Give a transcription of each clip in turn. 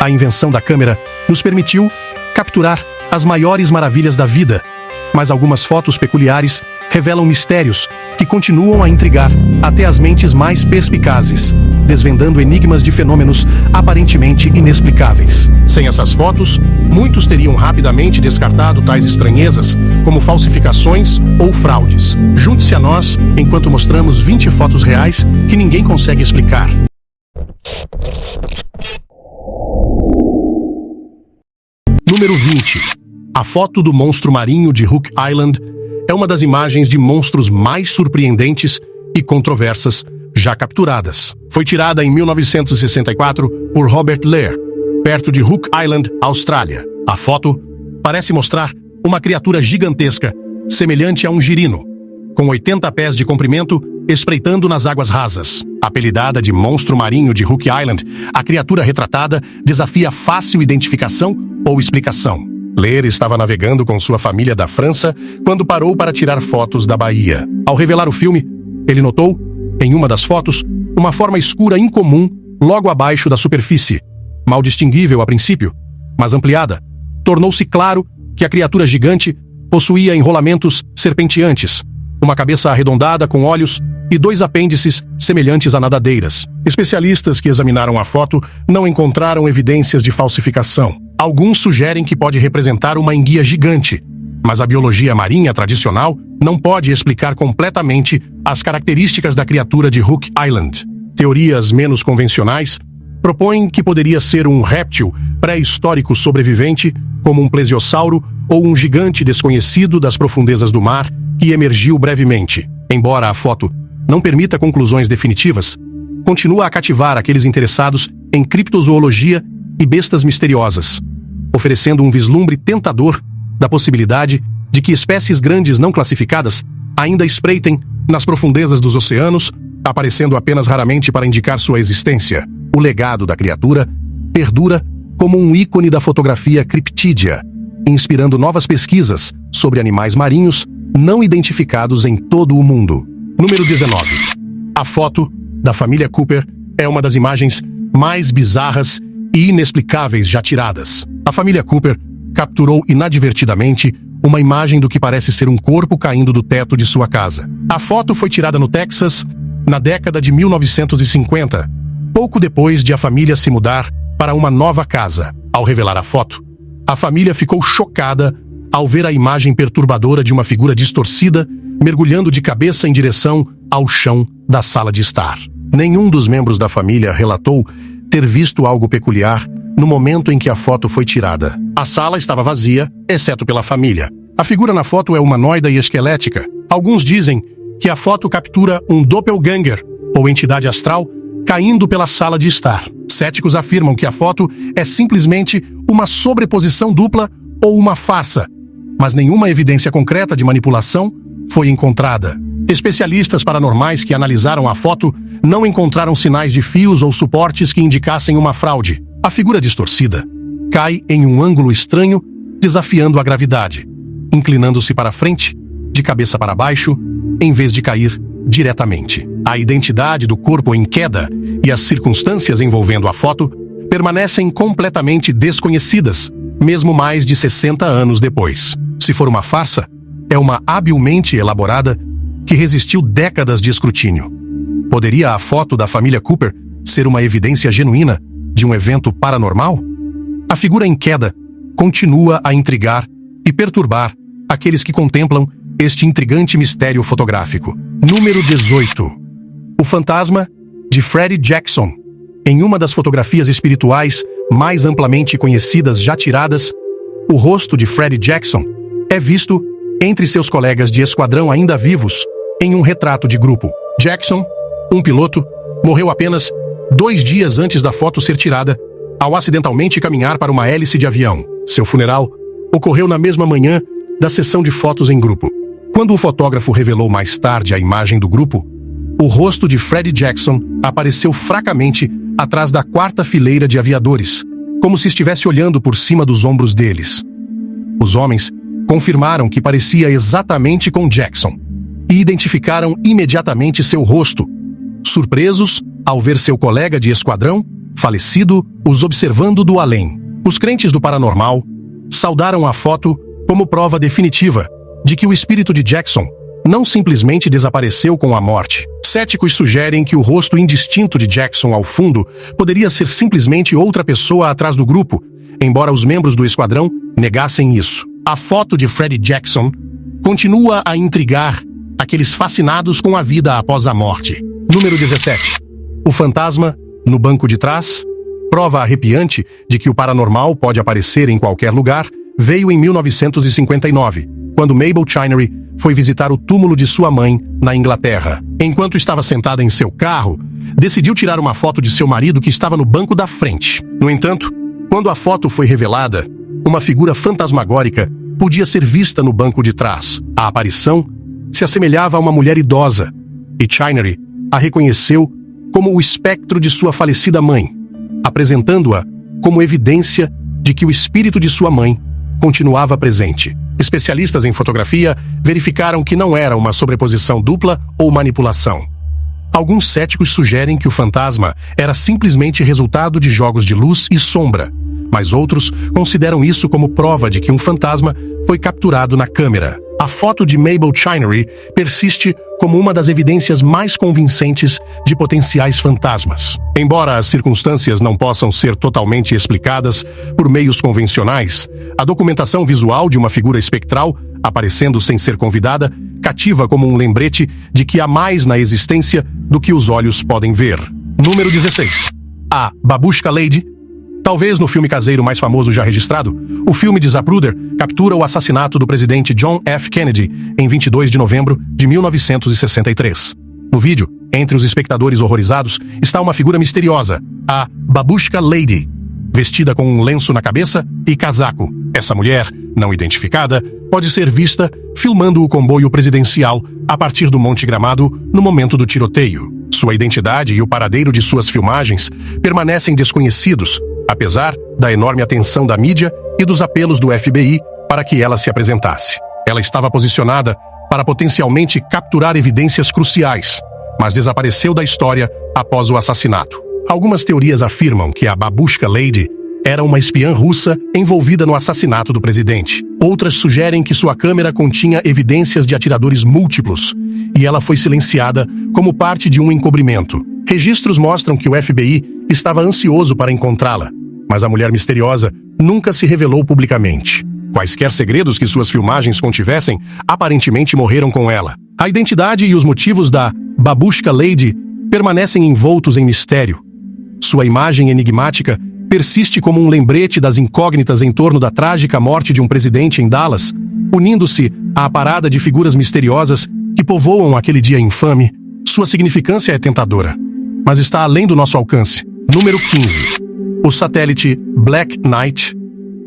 A invenção da câmera nos permitiu capturar as maiores maravilhas da vida, mas algumas fotos peculiares revelam mistérios que continuam a intrigar até as mentes mais perspicazes, desvendando enigmas de fenômenos aparentemente inexplicáveis. Sem essas fotos, muitos teriam rapidamente descartado tais estranhezas como falsificações ou fraudes. Junte-se a nós enquanto mostramos 20 fotos reais que ninguém consegue explicar. Número 20. A foto do monstro marinho de Hook Island é uma das imagens de monstros mais surpreendentes e controversas já capturadas. Foi tirada em 1964 por Robert Lear, perto de Hook Island, Austrália. A foto parece mostrar uma criatura gigantesca, semelhante a um girino, com 80 pés de comprimento, espreitando nas águas rasas. Apelidada de monstro marinho de Hook Island, a criatura retratada desafia fácil identificação ou explicação. Lear estava navegando com sua família da França quando parou para tirar fotos da baía. Ao revelar o filme, ele notou, em uma das fotos, uma forma escura incomum logo abaixo da superfície. Mal distinguível a princípio, mas ampliada, tornou-se claro que a criatura gigante possuía enrolamentos serpenteantes, uma cabeça arredondada com olhos e 2 apêndices semelhantes a nadadeiras. Especialistas que examinaram a foto não encontraram evidências de falsificação. Alguns sugerem que pode representar uma enguia gigante, mas a biologia marinha tradicional não pode explicar completamente as características da criatura de Hook Island. Teorias menos convencionais propõem que poderia ser um réptil pré-histórico sobrevivente, como um plesiosauro ou um gigante desconhecido das profundezas do mar que emergiu brevemente. Embora a foto não permita conclusões definitivas, continua a cativar aqueles interessados em criptozoologia e bestas misteriosas, oferecendo um vislumbre tentador da possibilidade de que espécies grandes não classificadas ainda espreitem nas profundezas dos oceanos, aparecendo apenas raramente para indicar sua existência. O legado da criatura perdura como um ícone da fotografia criptídea, inspirando novas pesquisas sobre animais marinhos não identificados em todo o mundo. Número 19. A foto da família Cooper é uma das imagens mais bizarras e inexplicáveis já tiradas. A família Cooper capturou inadvertidamente uma imagem do que parece ser um corpo caindo do teto de sua casa. A foto foi tirada no Texas na década de 1950, pouco depois de a família se mudar para uma nova casa. Ao revelar a foto, a família ficou chocada ao ver a imagem perturbadora de uma figura distorcida mergulhando de cabeça em direção ao chão da sala de estar. Nenhum dos membros da família relatou ter visto algo peculiar no momento em que a foto foi tirada. A sala estava vazia, exceto pela família. A figura na foto é humanoide e esquelética. Alguns dizem que a foto captura um doppelganger, ou entidade astral, caindo pela sala de estar. Céticos afirmam que a foto é simplesmente uma sobreposição dupla ou uma farsa, mas nenhuma evidência concreta de manipulação foi encontrada. Especialistas paranormais que analisaram a foto não encontraram sinais de fios ou suportes que indicassem uma fraude. A figura distorcida cai em um ângulo estranho, desafiando a gravidade, inclinando-se para frente, de cabeça para baixo, em vez de cair diretamente. A identidade do corpo em queda e as circunstâncias envolvendo a foto permanecem completamente desconhecidas, mesmo mais de 60 anos depois. Se for uma farsa, é uma habilmente elaborada que resistiu décadas de escrutínio. Poderia a foto da família Cooper ser uma evidência genuína de um evento paranormal? A figura em queda continua a intrigar e perturbar aqueles que contemplam este intrigante mistério fotográfico. Número 18. O fantasma de Freddie Jackson. Em uma das fotografias espirituais mais amplamente conhecidas já tiradas, o rosto de Freddie Jackson é visto entre seus colegas de esquadrão ainda vivos em um retrato de grupo. Jackson, um piloto, morreu apenas 2 dias antes da foto ser tirada, ao acidentalmente caminhar para uma hélice de avião. Seu funeral ocorreu na mesma manhã da sessão de fotos em grupo. Quando o fotógrafo revelou mais tarde a imagem do grupo, o rosto de Freddie Jackson apareceu fracamente atrás da 4ª fileira de aviadores, como se estivesse olhando por cima dos ombros deles. Os homens confirmaram que parecia exatamente com Jackson e identificaram imediatamente seu rosto. Surpresos ao ver seu colega de esquadrão, falecido, os observando do além. Os crentes do paranormal saudaram a foto como prova definitiva de que o espírito de Jackson não simplesmente desapareceu com a morte. Céticos sugerem que o rosto indistinto de Jackson ao fundo poderia ser simplesmente outra pessoa atrás do grupo, embora os membros do esquadrão negassem isso. A foto de Freddie Jackson continua a intrigar aqueles fascinados com a vida após a morte. Número 17. O fantasma no banco de trás, prova arrepiante de que o paranormal pode aparecer em qualquer lugar, veio em 1959, quando Mabel Chinery foi visitar o túmulo de sua mãe na Inglaterra. Enquanto estava sentada em seu carro, decidiu tirar uma foto de seu marido que estava no banco da frente. No entanto, quando a foto foi revelada, uma figura fantasmagórica podia ser vista no banco de trás. A aparição se assemelhava a uma mulher idosa, e Chinery a reconheceu como o espectro de sua falecida mãe, apresentando-a como evidência de que o espírito de sua mãe continuava presente. Especialistas em fotografia verificaram que não era uma sobreposição dupla ou manipulação. Alguns céticos sugerem que o fantasma era simplesmente resultado de jogos de luz e sombra, mas outros consideram isso como prova de que um fantasma foi capturado na câmera. A foto de Mabel Chinery persiste como uma das evidências mais convincentes de potenciais fantasmas. Embora as circunstâncias não possam ser totalmente explicadas por meios convencionais, a documentação visual de uma figura espectral, aparecendo sem ser convidada, cativa como um lembrete de que há mais na existência do que os olhos podem ver. Número 16. A Babushka Lady. Talvez no filme caseiro mais famoso já registrado, o filme de Zapruder captura o assassinato do presidente John F. Kennedy em 22 de novembro de 1963. No vídeo, entre os espectadores horrorizados, está uma figura misteriosa, a Babushka Lady, vestida com um lenço na cabeça e casaco. Essa mulher, não identificada, pode ser vista filmando o comboio presidencial a partir do Monte Gramado no momento do tiroteio. Sua identidade e o paradeiro de suas filmagens permanecem desconhecidos, apesar da enorme atenção da mídia e dos apelos do FBI para que ela se apresentasse. Ela estava posicionada para potencialmente capturar evidências cruciais, mas desapareceu da história após o assassinato. Algumas teorias afirmam que a Babushka Lady era uma espiã russa envolvida no assassinato do presidente. Outras sugerem que sua câmera continha evidências de atiradores múltiplos e ela foi silenciada como parte de um encobrimento. Registros mostram que o FBI estava ansioso para encontrá-la, mas a mulher misteriosa nunca se revelou publicamente. Quaisquer segredos que suas filmagens contivessem aparentemente morreram com ela. A identidade e os motivos da Babushka Lady permanecem envoltos em mistério. Sua imagem enigmática persiste como um lembrete das incógnitas em torno da trágica morte de um presidente em Dallas, unindo-se à parada de figuras misteriosas que povoam aquele dia infame. Sua significância é tentadora, mas está além do nosso alcance. Número 15. O satélite Black Knight.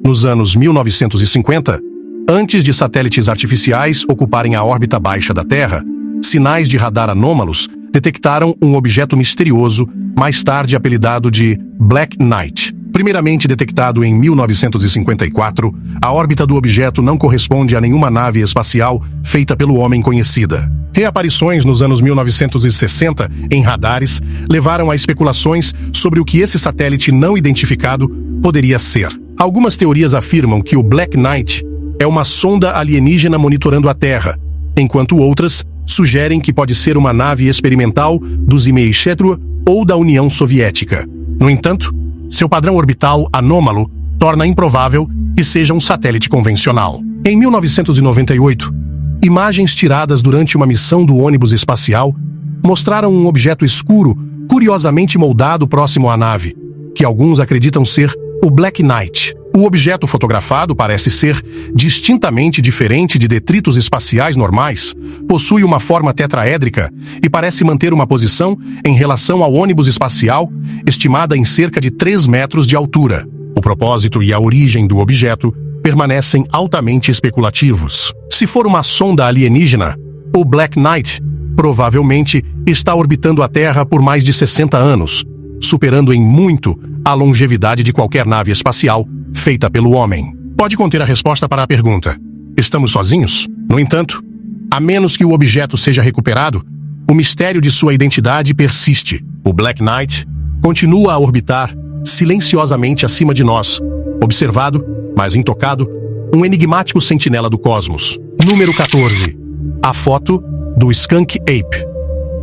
Nos anos 1950, antes de satélites artificiais ocuparem a órbita baixa da Terra, sinais de radar anômalos detectaram um objeto misterioso, mais tarde apelidado de Black Knight. Primeiramente detectado em 1954, a órbita do objeto não corresponde a nenhuma nave espacial feita pelo homem conhecida. Reaparições nos anos 1960 em radares levaram a especulações sobre o que esse satélite não identificado poderia ser. Algumas teorias afirmam que o Black Knight é uma sonda alienígena monitorando a Terra, enquanto outras sugerem que pode ser uma nave experimental do Zimei-Shetru ou da União Soviética. No entanto, seu padrão orbital anômalo torna improvável que seja um satélite convencional. Em 1998, imagens tiradas durante uma missão do ônibus espacial mostraram um objeto escuro, curiosamente moldado próximo à nave, que alguns acreditam ser o Black Knight. O objeto fotografado parece ser distintamente diferente de detritos espaciais normais, possui uma forma tetraédrica e parece manter uma posição em relação ao ônibus espacial, estimada em cerca de 3 metros de altura. O propósito e a origem do objeto permanecem altamente especulativos. Se for uma sonda alienígena, o Black Knight provavelmente está orbitando a Terra por mais de 60 anos, superando em muito a longevidade de qualquer nave espacial feita pelo homem. Pode conter a resposta para a pergunta: estamos sozinhos? No entanto, a menos que o objeto seja recuperado, o mistério de sua identidade persiste. O Black Knight continua a orbitar silenciosamente acima de nós, observado, mas intocado, um enigmático sentinela do cosmos. Número 14. A foto do Skunk Ape.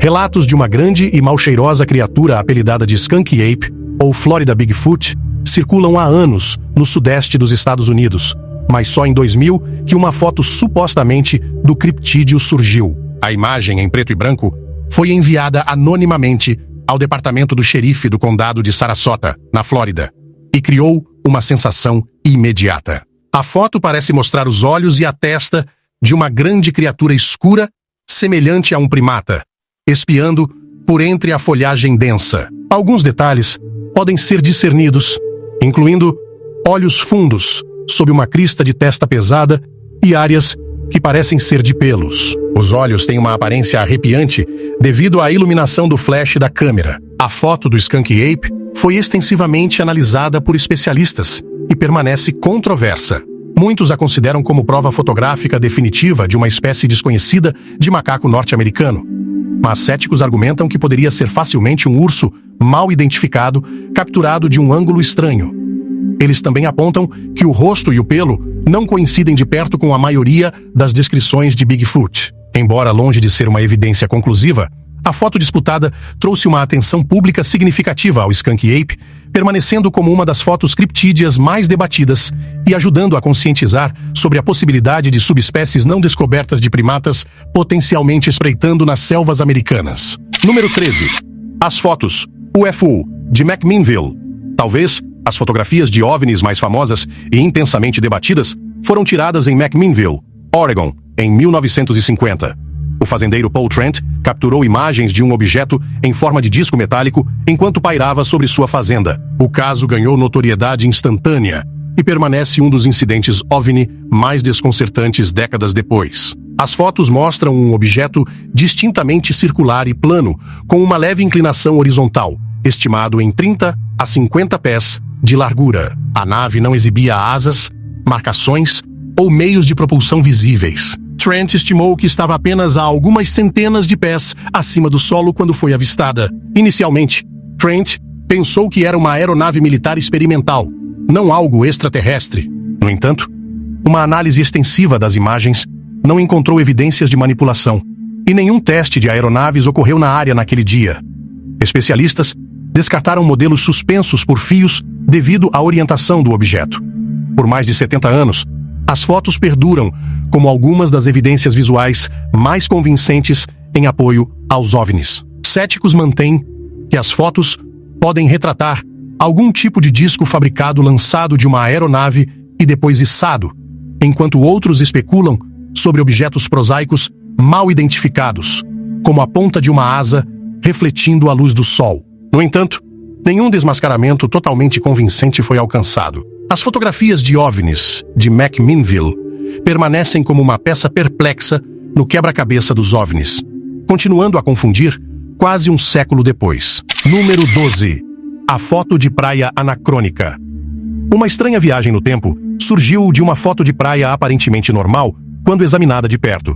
Relatos de uma grande e mal cheirosa criatura apelidada de Skunk Ape, ou Florida Bigfoot, circulam há anos no sudeste dos Estados Unidos, mas só em 2000 que uma foto supostamente do criptídeo surgiu. A imagem, em preto e branco, foi enviada anonimamente ao departamento do xerife do condado de Sarasota, na Flórida, e criou uma sensação imediata. A foto parece mostrar os olhos e a testa de uma grande criatura escura, semelhante a um primata, espiando por entre a folhagem densa. Alguns detalhes podem ser discernidos, incluindo olhos fundos, sob uma crista de testa pesada e áreas que parecem ser de pelos. Os olhos têm uma aparência arrepiante devido à iluminação do flash da câmera. A foto do Skunk Ape foi extensivamente analisada por especialistas e permanece controversa. Muitos a consideram como prova fotográfica definitiva de uma espécie desconhecida de macaco norte-americano. Mas céticos argumentam que poderia ser facilmente um urso mal identificado, capturado de um ângulo estranho. Eles também apontam que o rosto e o pelo não coincidem de perto com a maioria das descrições de Bigfoot. Embora longe de ser uma evidência conclusiva, a foto disputada trouxe uma atenção pública significativa ao Skunk Ape, permanecendo como uma das fotos criptídeas mais debatidas e ajudando a conscientizar sobre a possibilidade de subespécies não descobertas de primatas potencialmente espreitando nas selvas americanas. Número 13. As fotos UFO de McMinnville. Talvez as fotografias de OVNIs mais famosas e intensamente debatidas foram tiradas em McMinnville, Oregon, em 1950. O fazendeiro Paul Trent capturou imagens de um objeto em forma de disco metálico enquanto pairava sobre sua fazenda. O caso ganhou notoriedade instantânea e permanece um dos incidentes OVNI mais desconcertantes décadas depois. As fotos mostram um objeto distintamente circular e plano, com uma leve inclinação horizontal, estimado em 30 a 50 pés de largura. A nave não exibia asas, marcações ou meios de propulsão visíveis. Trent estimou que estava apenas a algumas centenas de pés acima do solo quando foi avistada. Inicialmente, Trent pensou que era uma aeronave militar experimental, não algo extraterrestre. No entanto, uma análise extensiva das imagens não encontrou evidências de manipulação, e nenhum teste de aeronaves ocorreu na área naquele dia. Especialistas descartaram modelos suspensos por fios devido à orientação do objeto. Por mais de 70 anos, as fotos perduram como algumas das evidências visuais mais convincentes em apoio aos OVNIs. Céticos mantêm que as fotos podem retratar algum tipo de disco fabricado lançado de uma aeronave e depois içado, enquanto outros especulam sobre objetos prosaicos mal identificados, como a ponta de uma asa refletindo a luz do sol. No entanto, nenhum desmascaramento totalmente convincente foi alcançado. As fotografias de OVNIs de McMinnville permanecem como uma peça perplexa no quebra-cabeça dos OVNIs, continuando a confundir quase um século depois. Número 12. A foto de praia anacrônica. Uma estranha viagem no tempo surgiu de uma foto de praia aparentemente normal quando examinada de perto.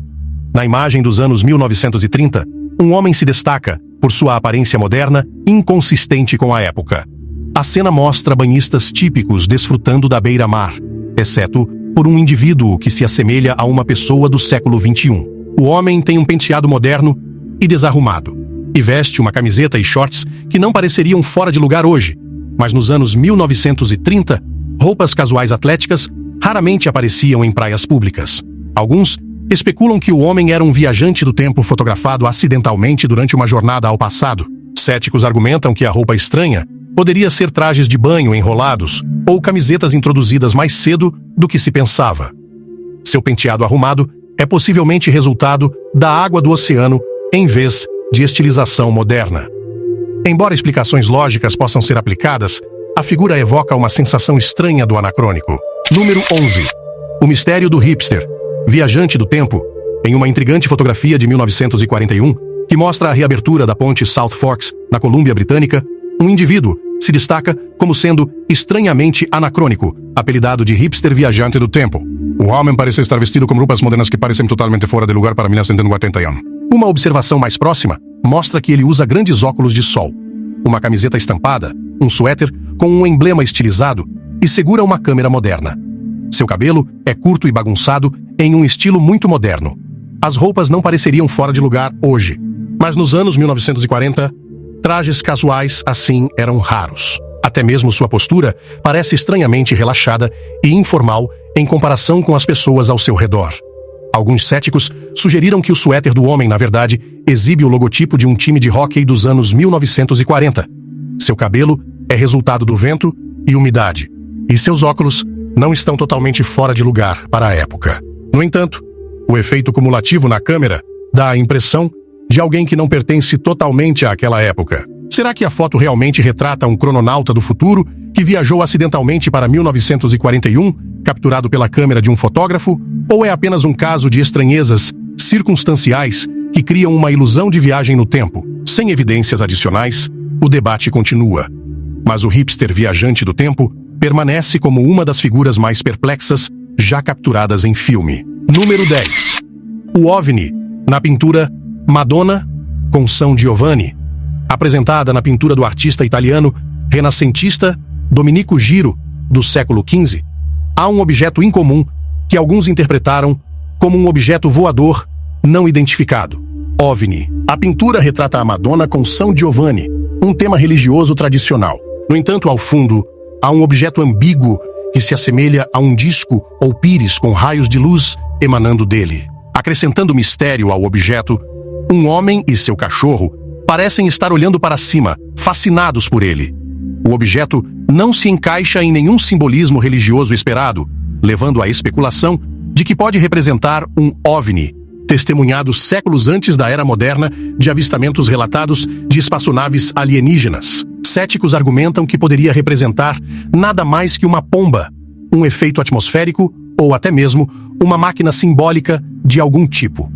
Na imagem dos anos 1930, um homem se destaca por sua aparência moderna inconsistente com a época. A cena mostra banhistas típicos desfrutando da beira-mar, exceto por um indivíduo que se assemelha a uma pessoa do século XXI. O homem tem um penteado moderno e desarrumado, e veste uma camiseta e shorts que não pareceriam fora de lugar hoje, mas nos anos 1930, roupas casuais atléticas raramente apareciam em praias públicas. Alguns especulam que o homem era um viajante do tempo fotografado acidentalmente durante uma jornada ao passado. Céticos argumentam que a roupa estranha poderia ser trajes de banho enrolados ou camisetas introduzidas mais cedo do que se pensava. Seu penteado arrumado é possivelmente resultado da água do oceano em vez de estilização moderna. Embora explicações lógicas possam ser aplicadas, a figura evoca uma sensação estranha do anacrônico. Número 11. O mistério do hipster, viajante do tempo, em uma intrigante fotografia de 1941, que mostra a reabertura da ponte South Forks, na Colômbia Britânica, um indivíduo se destaca como sendo estranhamente anacrônico, apelidado de hipster viajante do tempo. O homem parece estar vestido com roupas modernas que parecem totalmente fora de lugar para 1981. Uma observação mais próxima mostra que ele usa grandes óculos de sol, uma camiseta estampada, um suéter com um emblema estilizado e segura uma câmera moderna. Seu cabelo é curto e bagunçado em um estilo muito moderno. As roupas não pareceriam fora de lugar hoje, mas nos anos 1940, trajes casuais assim eram raros. Até mesmo sua postura parece estranhamente relaxada e informal em comparação com as pessoas ao seu redor. Alguns céticos sugeriram que o suéter do homem, na verdade, exibe o logotipo de um time de hóquei dos anos 1940. Seu cabelo é resultado do vento e umidade, e seus óculos não estão totalmente fora de lugar para a época. No entanto, o efeito cumulativo na câmera dá a impressão de alguém que não pertence totalmente àquela época. Será que a foto realmente retrata um crononauta do futuro que viajou acidentalmente para 1941, capturado pela câmera de um fotógrafo, ou é apenas um caso de estranhezas circunstanciais que criam uma ilusão de viagem no tempo? Sem evidências adicionais, o debate continua. Mas o hipster viajante do tempo permanece como uma das figuras mais perplexas já capturadas em filme. Número 10. O OVNI, na pintura Madonna com São Giovanni, apresentada na pintura do artista italiano renascentista Domenico Giro, do século XV, há um objeto incomum que alguns interpretaram como um objeto voador não identificado. OVNI. A pintura retrata a Madonna com São Giovanni, um tema religioso tradicional. No entanto, ao fundo, há um objeto ambíguo que se assemelha a um disco ou pires com raios de luz emanando dele. Acrescentando mistério ao objeto, um homem e seu cachorro parecem estar olhando para cima, fascinados por ele. O objeto não se encaixa em nenhum simbolismo religioso esperado, levando à especulação de que pode representar um OVNI, testemunhado séculos antes da era moderna de avistamentos relatados de espaçonaves alienígenas. Céticos argumentam que poderia representar nada mais que uma pomba, um efeito atmosférico ou até mesmo uma máquina simbólica de algum tipo.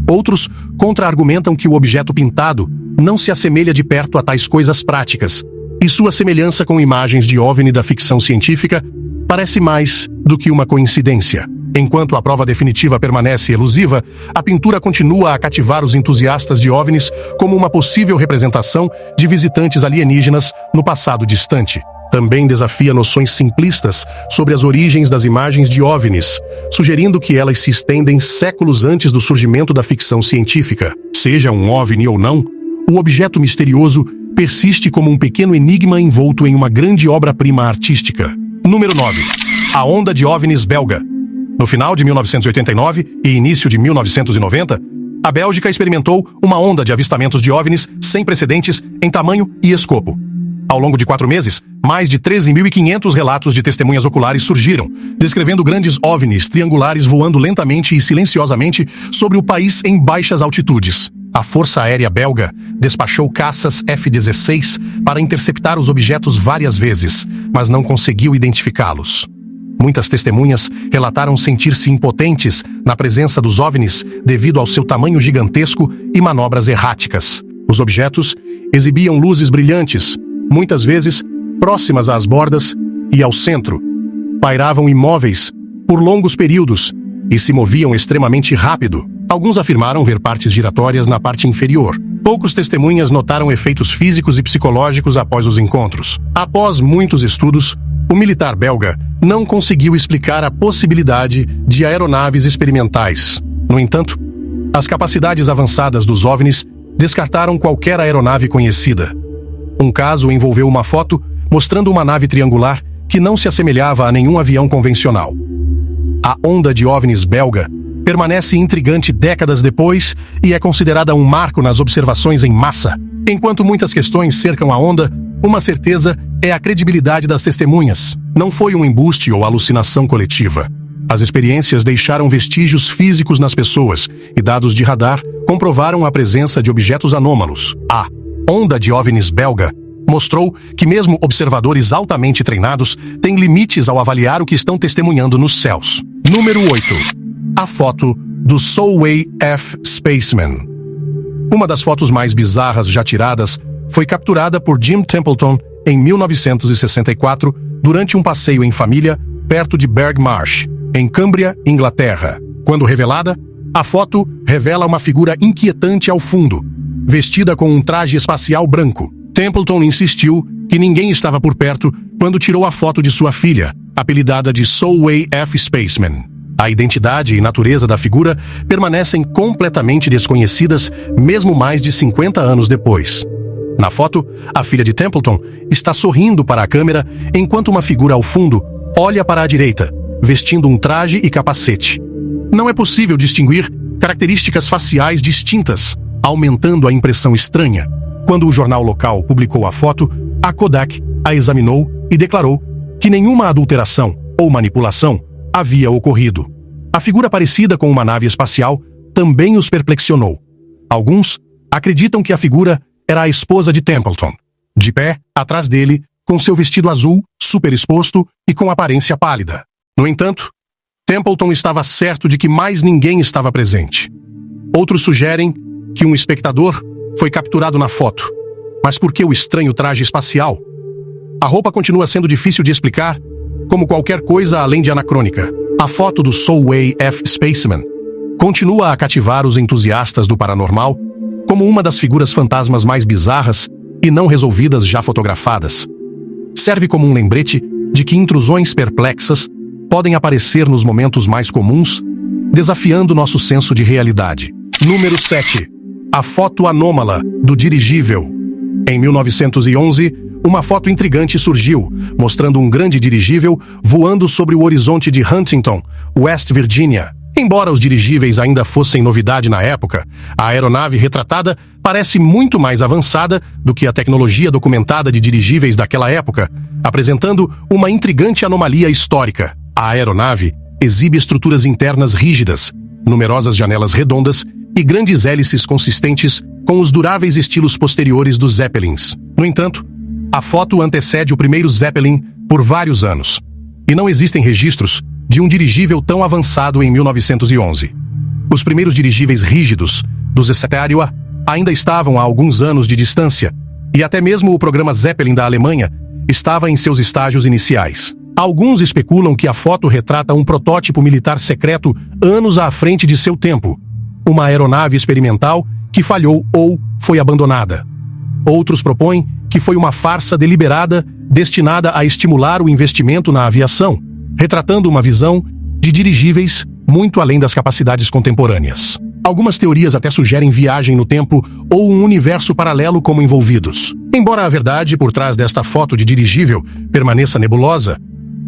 Outros contra-argumentam que o objeto pintado não se assemelha de perto a tais coisas práticas, e sua semelhança com imagens de OVNI da ficção científica parece mais do que uma coincidência. Enquanto a prova definitiva permanece elusiva, a pintura continua a cativar os entusiastas de OVNIs como uma possível representação de visitantes alienígenas no passado distante. Também desafia noções simplistas sobre as origens das imagens de OVNIs, sugerindo que elas se estendem séculos antes do surgimento da ficção científica. Seja um OVNI ou não, o objeto misterioso persiste como um pequeno enigma envolto em uma grande obra-prima artística. Número 9. A onda de OVNIs belga. No final de 1989 e início de 1990, a Bélgica experimentou uma onda de avistamentos de OVNIs sem precedentes em tamanho e escopo. Ao longo de 4 meses, mais de 13.500 relatos de testemunhas oculares surgiram, descrevendo grandes OVNIs triangulares voando lentamente e silenciosamente sobre o país em baixas altitudes. A Força Aérea Belga despachou caças F-16 para interceptar os objetos várias vezes, mas não conseguiu identificá-los. Muitas testemunhas relataram sentir-se impotentes na presença dos OVNIs devido ao seu tamanho gigantesco e manobras erráticas. Os objetos exibiam luzes brilhantes, muitas vezes próximas às bordas e ao centro. Pairavam imóveis por longos períodos e se moviam extremamente rápido. Alguns afirmaram ver partes giratórias na parte inferior. Poucos testemunhas notaram efeitos físicos e psicológicos após os encontros. Após muitos estudos, o militar belga não conseguiu explicar a possibilidade de aeronaves experimentais. No entanto, as capacidades avançadas dos OVNIs descartaram qualquer aeronave conhecida. Um caso envolveu uma foto mostrando uma nave triangular que não se assemelhava a nenhum avião convencional. A onda de OVNIs belga permanece intrigante décadas depois e é considerada um marco nas observações em massa. Enquanto muitas questões cercam a onda, uma certeza é a credibilidade das testemunhas. Não foi um embuste ou alucinação coletiva. As experiências deixaram vestígios físicos nas pessoas e dados de radar comprovaram a presença de objetos anômalos. A onda de OVNIs belga mostrou que mesmo observadores altamente treinados têm limites ao avaliar o que estão testemunhando nos céus. Número 8. A foto do Solway F. Spaceman. Uma das fotos mais bizarras já tiradas foi capturada por Jim Templeton em 1964 durante um passeio em família perto de Berg Marsh, em Cumbria, Inglaterra. Quando revelada, a foto revela uma figura inquietante ao fundo, vestida com um traje espacial branco. Templeton insistiu que que ninguém estava por perto quando tirou a foto de sua filha, apelidada de Solway F. Spaceman. A identidade e natureza da figura permanecem completamente desconhecidas mesmo mais de 50 anos depois. Na foto, a filha de Templeton está sorrindo para a câmera enquanto uma figura ao fundo olha para a direita, vestindo um traje e capacete. Não é possível distinguir características faciais distintas, aumentando a impressão estranha. Quando o jornal local publicou a foto, a Kodak a examinou e declarou que nenhuma adulteração ou manipulação havia ocorrido. A figura parecida com uma nave espacial também os perplexionou. Alguns acreditam que a figura era a esposa de Templeton, de pé atrás dele, com seu vestido azul, super exposto e com aparência pálida. No entanto, Templeton estava certo de que mais ninguém estava presente. Outros sugerem que um espectador foi capturado na foto. Mas por que o estranho traje espacial? A roupa continua sendo difícil de explicar, como qualquer coisa além de anacrônica. A foto do Solway F. Spaceman continua a cativar os entusiastas do paranormal como uma das figuras fantasmas mais bizarras e não resolvidas já fotografadas. Serve como um lembrete de que intrusões perplexas podem aparecer nos momentos mais comuns, desafiando nosso senso de realidade. Número 7. A foto anômala do dirigível. Em 1911, uma foto intrigante surgiu, mostrando um grande dirigível voando sobre o horizonte de Huntington, West Virginia. Embora os dirigíveis ainda fossem novidade na época, a aeronave retratada parece muito mais avançada do que a tecnologia documentada de dirigíveis daquela época, apresentando uma intrigante anomalia histórica. A aeronave exibe estruturas internas rígidas, numerosas janelas redondas e grandes hélices consistentes com os duráveis estilos posteriores dos Zeppelins. No entanto, a foto antecede o primeiro Zeppelin por vários anos, e não existem registros de um dirigível tão avançado em 1911. Os primeiros dirigíveis rígidos dos Zeppelin ainda estavam a alguns anos de distância, e até mesmo o programa Zeppelin da Alemanha estava em seus estágios iniciais. Alguns especulam que a foto retrata um protótipo militar secreto anos à frente de seu tempo, uma aeronave experimental que falhou ou foi abandonada. Outros propõem que foi uma farsa deliberada destinada a estimular o investimento na aviação, retratando uma visão de dirigíveis muito além das capacidades contemporâneas. Algumas teorias até sugerem viagem no tempo ou um universo paralelo como envolvidos. Embora a verdade por trás desta foto de dirigível permaneça nebulosa,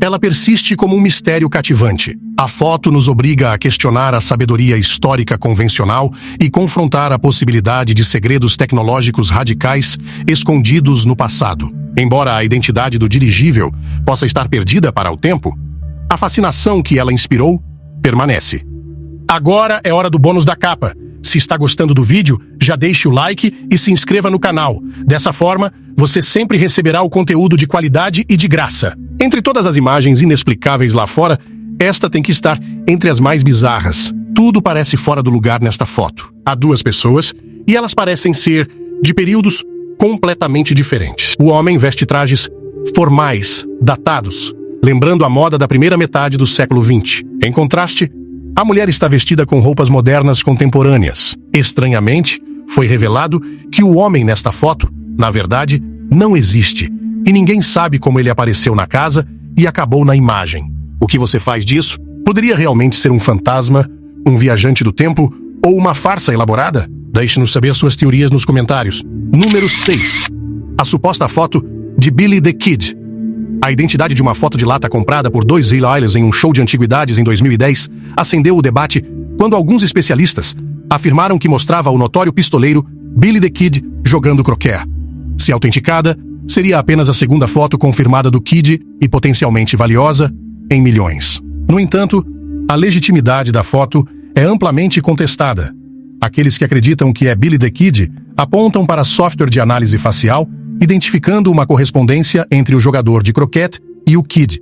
ela persiste como um mistério cativante. A foto nos obriga a questionar a sabedoria histórica convencional e confrontar a possibilidade de segredos tecnológicos radicais escondidos no passado. Embora a identidade do dirigível possa estar perdida para o tempo, a fascinação que ela inspirou permanece. Agora é hora do bônus da capa. Se está gostando do vídeo, já deixe o like e se inscreva no canal. Dessa forma, você sempre receberá o conteúdo de qualidade e de graça. Entre todas as imagens inexplicáveis lá fora, esta tem que estar entre as mais bizarras. Tudo parece fora do lugar nesta foto. Há duas pessoas e elas parecem ser de períodos completamente diferentes. O homem veste trajes formais, datados, lembrando a moda da primeira metade do século XX. Em contraste, a mulher está vestida com roupas modernas contemporâneas. Estranhamente, foi revelado que o homem nesta foto, na verdade, não existe, e ninguém sabe como ele apareceu na casa e acabou na imagem. O que você faz disso? Poderia realmente ser um fantasma, um viajante do tempo ou uma farsa elaborada? Deixe-nos saber suas teorias nos comentários. Número 6. A suposta foto de Billy the Kid. A identidade de uma foto de lata comprada por 2 Eyles em um show de antiguidades em 2010 acendeu o debate quando alguns especialistas afirmaram que mostrava o notório pistoleiro Billy the Kid jogando croquet. Se autenticada, seria apenas a segunda foto confirmada do Kid e potencialmente valiosa em milhões. No entanto, a legitimidade da foto é amplamente contestada. Aqueles que acreditam que é Billy the Kid apontam para software de análise facial, identificando uma correspondência entre o jogador de croquete e o Kid.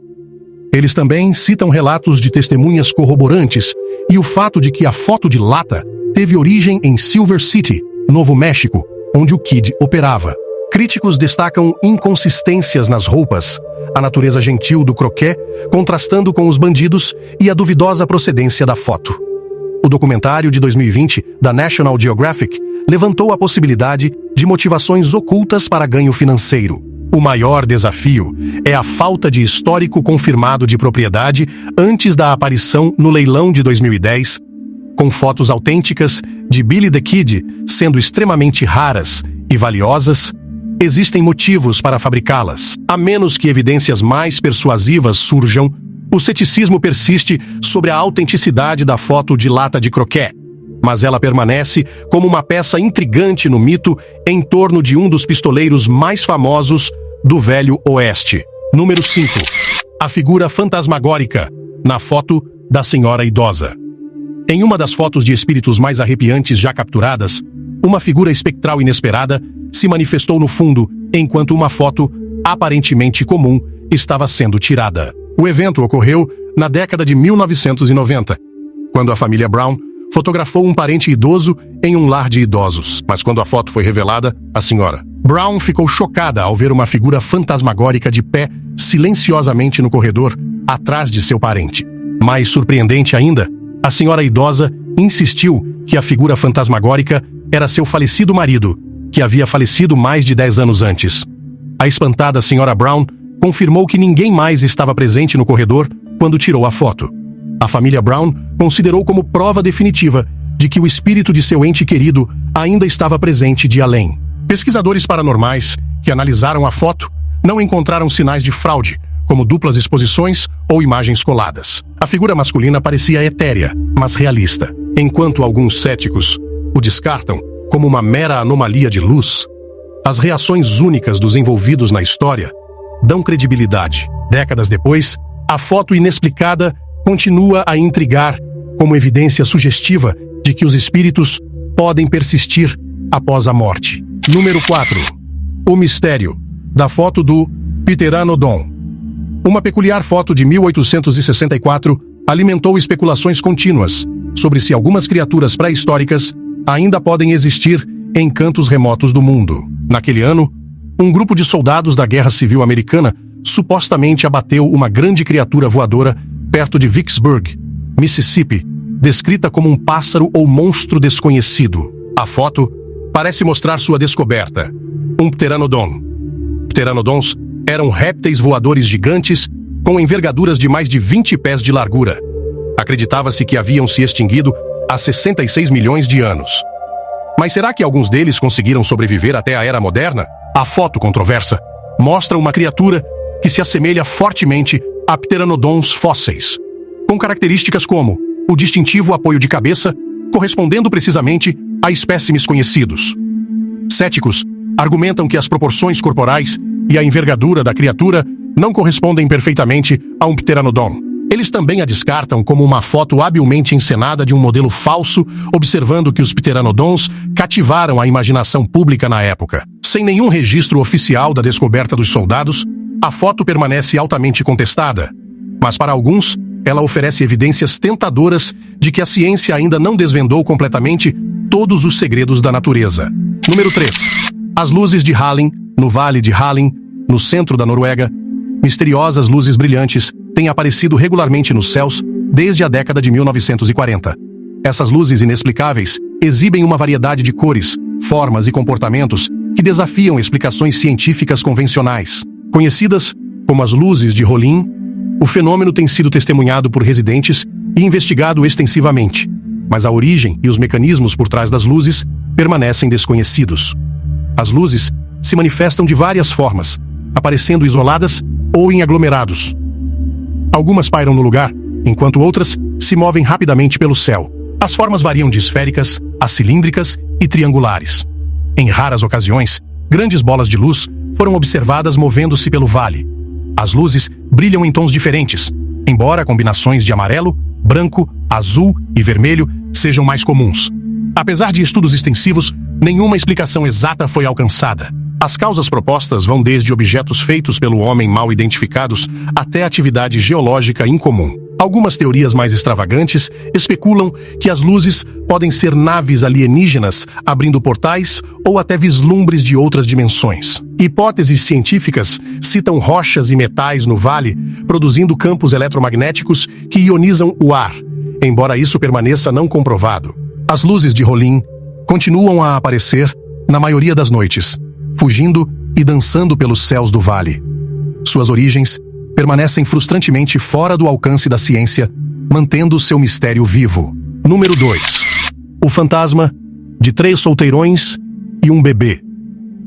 Eles também citam relatos de testemunhas corroborantes e o fato de que a foto de lata teve origem em Silver City, Novo México, onde o Kid operava. Críticos destacam inconsistências nas roupas, a natureza gentil do croquet contrastando com os bandidos e a duvidosa procedência da foto. O documentário de 2020 da National Geographic levantou a possibilidade de motivações ocultas para ganho financeiro. O maior desafio é a falta de histórico confirmado de propriedade antes da aparição no leilão de 2010, com fotos autênticas de Billy the Kid sendo extremamente raras e valiosas. Existem motivos para fabricá-las. A menos que evidências mais persuasivas surjam, o ceticismo persiste sobre a autenticidade da foto de lata de croquet, mas ela permanece como uma peça intrigante no mito em torno de um dos pistoleiros mais famosos do Velho Oeste. Número 5. A figura fantasmagórica na foto da senhora idosa. Em uma das fotos de espíritos mais arrepiantes já capturadas, uma figura espectral inesperada se manifestou no fundo enquanto uma foto aparentemente comum estava sendo tirada. O evento ocorreu na década de 1990, quando a família Brown fotografou um parente idoso em um lar de idosos. Mas quando a foto foi revelada, a senhora Brown ficou chocada ao ver uma figura fantasmagórica de pé silenciosamente no corredor, atrás de seu parente. Mais surpreendente ainda, a senhora idosa insistiu que a figura fantasmagórica era seu falecido marido, que havia falecido mais de 10 anos antes. A espantada senhora Brown confirmou que ninguém mais estava presente no corredor quando tirou a foto. A família Brown considerou como prova definitiva de que o espírito de seu ente querido ainda estava presente de além. Pesquisadores paranormais que analisaram a foto não encontraram sinais de fraude, como duplas exposições ou imagens coladas. A figura masculina parecia etérea, mas realista, enquanto alguns céticos o descartam como uma mera anomalia de luz. As reações únicas dos envolvidos na história dão credibilidade. Décadas depois, a foto inexplicada continua a intrigar como evidência sugestiva de que os espíritos podem persistir após a morte. Número 4. O mistério da foto do Pteranodon. Uma peculiar foto de 1864 alimentou especulações contínuas sobre se algumas criaturas pré-históricas ainda podem existir em cantos remotos do mundo. Naquele ano, um grupo de soldados da Guerra Civil Americana supostamente abateu uma grande criatura voadora perto de Vicksburg, Mississippi, descrita como um pássaro ou monstro desconhecido. A foto parece mostrar sua descoberta: um pteranodon. Pteranodons eram répteis voadores gigantes com envergaduras de mais de 20 pés de largura. Acreditava-se que haviam se extinguido há 66 milhões de anos. Mas será que alguns deles conseguiram sobreviver até a Era Moderna? A foto controversa mostra uma criatura que se assemelha fortemente a pteranodons fósseis, com características como o distintivo apoio de cabeça, correspondendo precisamente a espécimes conhecidos. Céticos argumentam que as proporções corporais e a envergadura da criatura não correspondem perfeitamente a um pteranodon. Eles também a descartam como uma foto habilmente encenada de um modelo falso, observando que os pteranodons cativaram a imaginação pública na época. Sem nenhum registro oficial da descoberta dos soldados, a foto permanece altamente contestada, mas para alguns, ela oferece evidências tentadoras de que a ciência ainda não desvendou completamente todos os segredos da natureza. Número 3. As luzes de Halin, no Vale de Halin, no centro da Noruega. Misteriosas luzes brilhantes têm aparecido regularmente nos céus desde a década de 1940. Essas luzes inexplicáveis exibem uma variedade de cores, formas e comportamentos que desafiam explicações científicas convencionais. Conhecidas como as luzes de Holin, o fenômeno tem sido testemunhado por residentes e investigado extensivamente, mas a origem e os mecanismos por trás das luzes permanecem desconhecidos. As luzes se manifestam de várias formas, aparecendo isoladas ou em aglomerados. Algumas pairam no lugar, enquanto outras se movem rapidamente pelo céu. As formas variam de esféricas a cilíndricas e triangulares. Em raras ocasiões, grandes bolas de luz foram observadas movendo-se pelo vale. As luzes brilham em tons diferentes, embora combinações de amarelo, branco, azul e vermelho sejam mais comuns. Apesar de estudos extensivos, nenhuma explicação exata foi alcançada. As causas propostas vão desde objetos feitos pelo homem mal identificados até atividade geológica incomum. Algumas teorias mais extravagantes especulam que as luzes podem ser naves alienígenas abrindo portais ou até vislumbres de outras dimensões. Hipóteses científicas citam rochas e metais no vale, produzindo campos eletromagnéticos que ionizam o ar, embora isso permaneça não comprovado. As luzes de Holin continuam a aparecer na maioria das noites, fugindo e dançando pelos céus do vale. Suas origens permanecem frustrantemente fora do alcance da ciência, mantendo seu mistério vivo. Número 2. O fantasma de 3 solteirões e um bebê.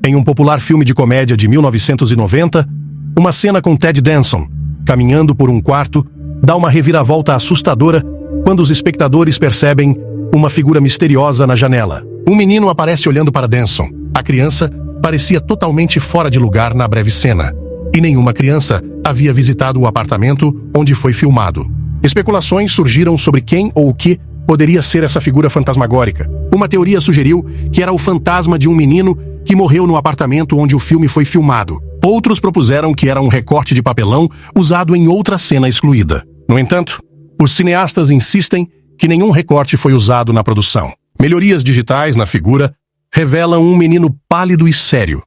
Em um popular filme de comédia de 1990, uma cena com Ted Danson, caminhando por um quarto, dá uma reviravolta assustadora quando os espectadores percebem uma figura misteriosa na janela. Um menino aparece olhando para Danson. A criança parecia totalmente fora de lugar na breve cena, e nenhuma criança havia visitado o apartamento onde foi filmado. Especulações surgiram sobre quem ou o que poderia ser essa figura fantasmagórica. Uma teoria sugeriu que era o fantasma de um menino que morreu no apartamento onde o filme foi filmado. Outros propuseram que era um recorte de papelão usado em outra cena excluída. No entanto, os cineastas insistem que nenhum recorte foi usado na produção. Melhorias digitais na figura revelam um menino pálido e sério,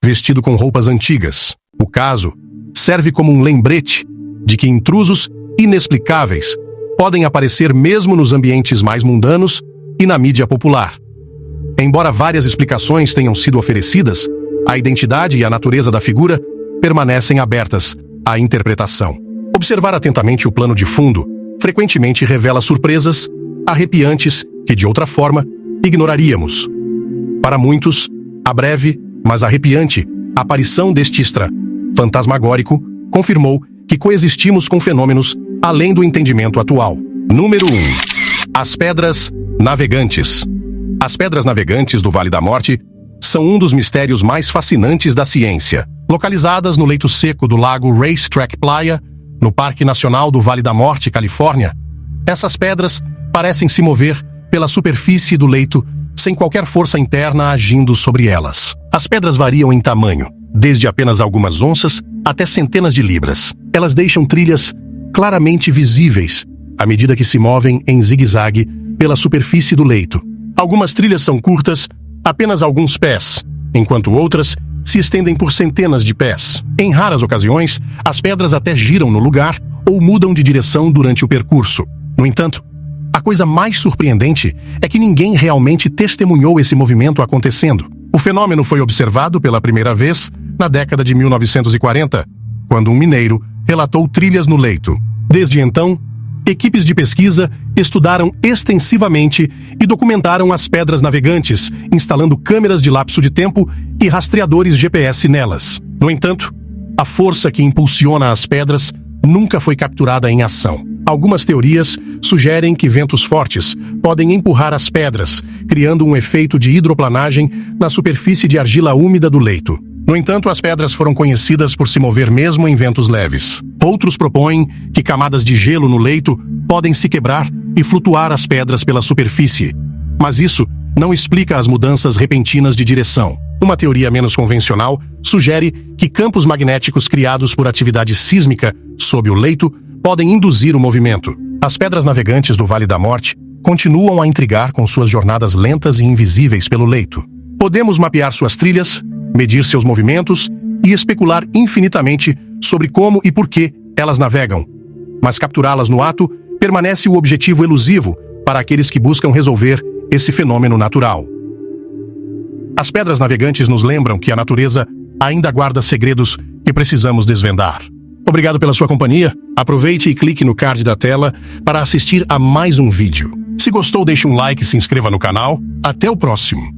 vestido com roupas antigas. O caso serve como um lembrete de que intrusos inexplicáveis podem aparecer mesmo nos ambientes mais mundanos e na mídia popular. Embora várias explicações tenham sido oferecidas, a identidade e a natureza da figura permanecem abertas à interpretação. Observar atentamente o plano de fundo frequentemente revela surpresas arrepiantes que, de outra forma, ignoraríamos. Para muitos, a breve, mas arrepiante, aparição deste extra fantasmagórico confirmou que coexistimos com fenômenos além do entendimento atual. Número 1. As Pedras Navegantes. As Pedras Navegantes do Vale da Morte são um dos mistérios mais fascinantes da ciência. Localizadas no leito seco do lago Racetrack Playa, no Parque Nacional do Vale da Morte, Califórnia, essas pedras parecem se mover pela superfície do leito sem qualquer força interna agindo sobre elas. As pedras variam em tamanho, desde apenas algumas onças até centenas de libras. Elas deixam trilhas claramente visíveis à medida que se movem em zigue-zague pela superfície do leito. Algumas trilhas são curtas, apenas alguns pés, enquanto outras se estendem por centenas de pés. Em raras ocasiões, as pedras até giram no lugar ou mudam de direção durante o percurso. No entanto, a coisa mais surpreendente é que ninguém realmente testemunhou esse movimento acontecendo. O fenômeno foi observado pela primeira vez na década de 1940, quando um mineiro relatou trilhas no leito. Desde então, equipes de pesquisa estudaram extensivamente e documentaram as pedras navegantes, instalando câmeras de lapso de tempo e rastreadores GPS nelas. No entanto, a força que impulsiona as pedras nunca foi capturada em ação. Algumas teorias sugerem que ventos fortes podem empurrar as pedras, criando um efeito de hidroplanagem na superfície de argila úmida do leito. No entanto, as pedras foram conhecidas por se mover mesmo em ventos leves. Outros propõem que camadas de gelo no leito podem se quebrar e flutuar as pedras pela superfície. Mas isso não explica as mudanças repentinas de direção. Uma teoria menos convencional sugere que campos magnéticos criados por atividade sísmica sob o leito podem induzir o movimento. As pedras navegantes do Vale da Morte continuam a intrigar com suas jornadas lentas e invisíveis pelo leito. Podemos mapear suas trilhas, medir seus movimentos e especular infinitamente sobre como e por que elas navegam. Mas capturá-las no ato permanece o objetivo elusivo para aqueles que buscam resolver esse fenômeno natural. As pedras navegantes nos lembram que a natureza ainda guarda segredos que precisamos desvendar. Obrigado pela sua companhia. Aproveite e clique no card da tela para assistir a mais um vídeo. Se gostou, deixe um like e se inscreva no canal. Até o próximo.